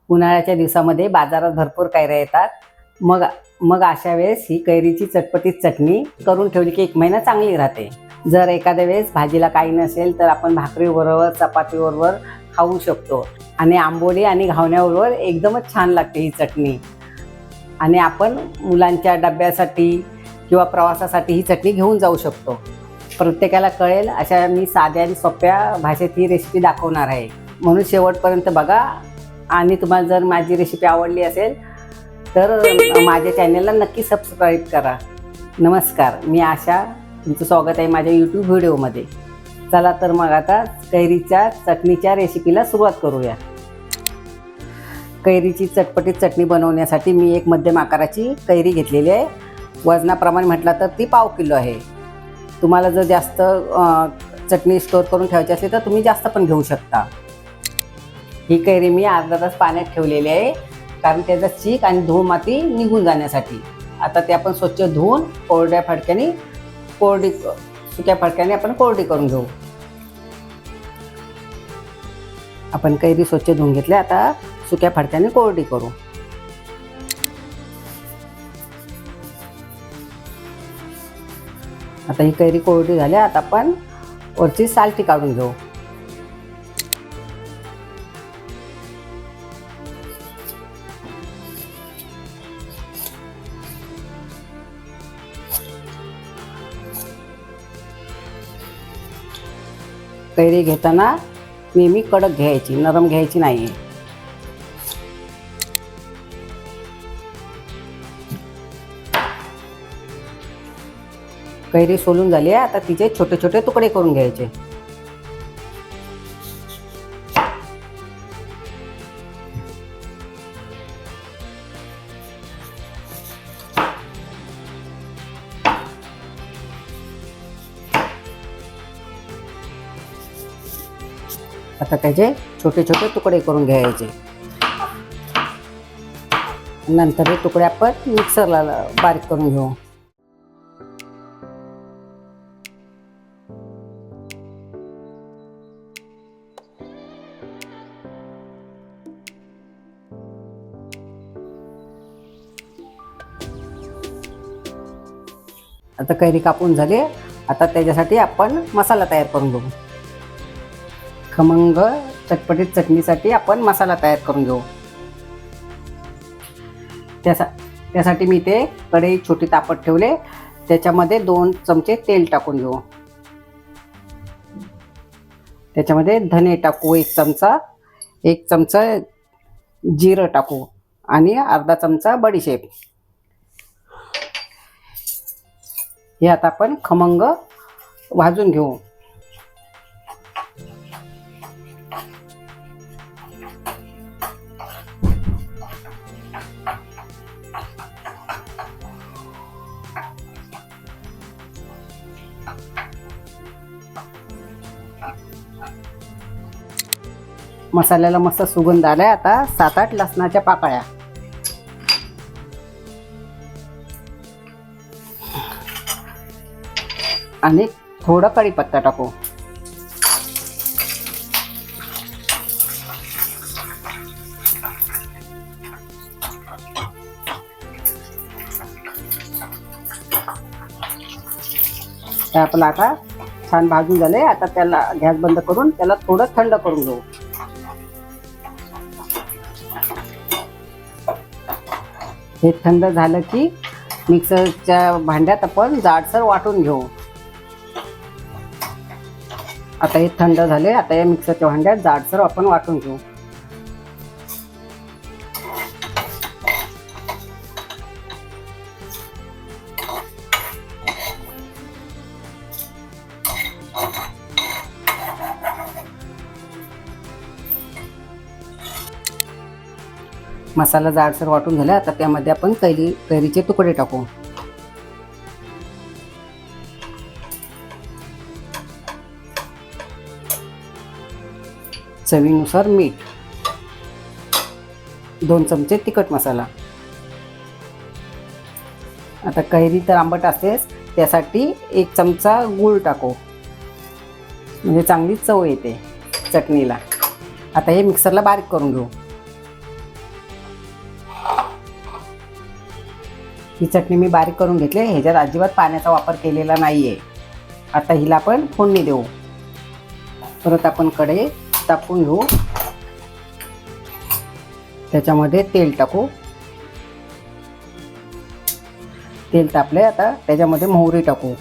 उन्हाळ्याच्या दिवसामध्ये बाजारात भरपूर कैऱ्या येतात. मग मग अशा वेळेस ही कैरीची चटपटीत चटणी करून ठेवली की 1 महिना चांगली राहते. जर एखाद्या वेळेस भाजीला काही नसेल तर आपण भाकरीबरोबर चपातीबरोबर खाऊ शकतो आणि आंबोली आणि घावण्याबरोबर एकदमच छान लागते ही चटणी. आणि आपण मुलांच्या डब्यासाठी किंवा प्रवासासाठी ही चटणी घेऊन जाऊ शकतो. प्रत्येकाला कळेल अशा मी साध्या आणि सोप्या भाषेत ही रेसिपी दाखवणार आहे, म्हणून शेवटपर्यंत बघा. आणि तुम्हाला जर माझी रेसिपी आवडली असेल तर माझ्या चॅनलला नक्की सबस्क्राईब करा. नमस्कार, मी आशा, तुमचं स्वागत आहे माझ्या यूट्यूब व्हिडिओमध्ये. चला तर मग आता कैरीच्या चटणीच्या रेसिपीला सुरुवात करूया. कैरीची चटपटीत चटणी बनवण्यासाठी मी एक मध्यम आकाराची कैरी घेतलेली आहे. वजनाप्रमाणे म्हटलं तर ती 1/2 किलो आहे. तुम्हाला जर जास्त चटणी स्टोअर करून ठेवायची असेल तर तुम्ही जास्त पण घेऊ शकता. ही कैरी मी अर्धा तास पाण्यात ठेवलेली आहे, कारण त्याचा चीक आणि धूळ माती निघून जाण्यासाठी. आता ते आपण स्वच्छ धुवून सुक्या फडक्याने आपण कोरडी करून घेऊ. आपण कैरी स्वच्छ धुवून घेतली, आता सुक्या फडक्याने कोरडी करू. आता ही कैरी कोरडी झाली. आता आपण वरची सालटी काढून घेऊ. कैरी घेताना नेहमी कडक घ्यायची, नरम घ्यायची नाही. कैरी सोलून झाली आहे. आता तिचे छोटे छोटे तुकडे करून घ्यायचे. आता त्याचे छोटे छोटे तुकडे करून घ्यायचे. नंतर हे तुकडे आपण मिक्सरला बारीक करून घेऊ. आता कैरी कापून झाली. आता त्याच्यासाठी आपण मसाला तयार करून घेऊ. खमंग चटपटीत चटणीसाठी आपण मसाला तयार करून घेऊ. त्यासाठी मी ते कढई छोटी तापत ठेवले. त्याच्यामध्ये 2 चमचे तेल टाकून घेऊ. त्याच्यामध्ये धने टाकू 1 चमचा, 1 चमचा जिरं टाकू आणि अर्धा चमचा बडीशेप. हे आता आपण खमंग भाजून घेऊ. मसाल्याला मस्त सुगंध आलाय. आता 7-8 लसणाच्या पाकळ्या आणि थोडा कढीपत्ता टाकू. ते आपलं आता छान भाजून झाले. आता त्याला गॅस बंद करून त्याला थोडं थंड करून घेऊ. हे थंड झालं की मिक्सरच्या भांड्यात आपण जाडसर वाटून घेऊ. आता हे थंड झाले. आता या मिक्सरच्या भांड्यात जाडसर आपण वाटून घेऊ. मसाला जाडसर वाटून झाला. आता त्यामध्ये आपण कैरीचे तुकडे टाकू. चवीनुसार मीठ, 2 चमचे तिखट मसाला. आता कैरी तर आंबट असतेच, त्यासाठी 1 चमचा गूळ टाकू, म्हणजे चांगली चव येते चटणीला. आता हे मिक्सरला बारीक करून घेऊ. ही चटणी मी बारीक करून घेतली, ह्याच्यात अजिबात पाण्याचा वापर केलेला नाही आहे. आता हिला आपण फोडणी देऊ. परत आपण कढई तापवून घेऊ, त्याच्यामध्ये तेल टाकू. तेल तापले, आता त्याच्यामध्ये मोहरी टाकू.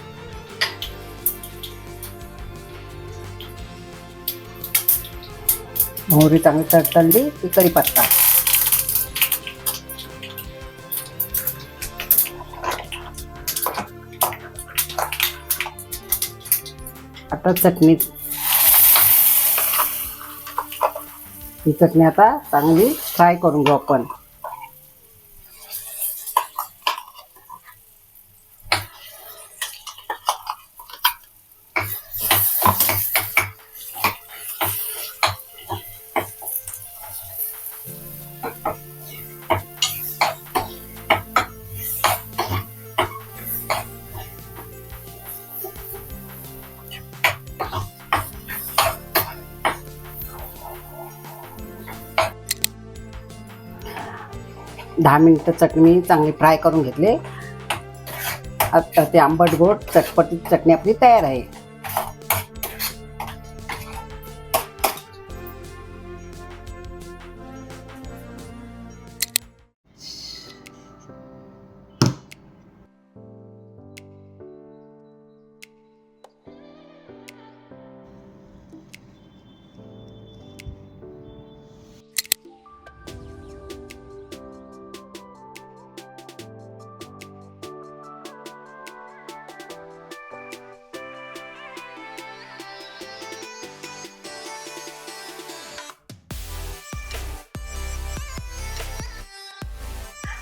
मोहरी चांगली तडतडली की कढीपत्ता. आता चटणी, ही चटणी आता चांगली फ्राय करून घेऊ आपण. दहा मिनिटं चटणी चांगली फ्राय करून घेतली. आता ते आंबट गोड चटपटीत चटणी आपली तयार आहे.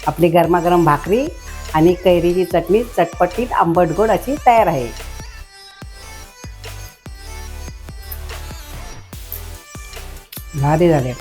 आपली गरमागरम भाकरी आणि कैरीची चटणी चटपटीत आंबट गोड अशी तयार आहे. भारी झाले.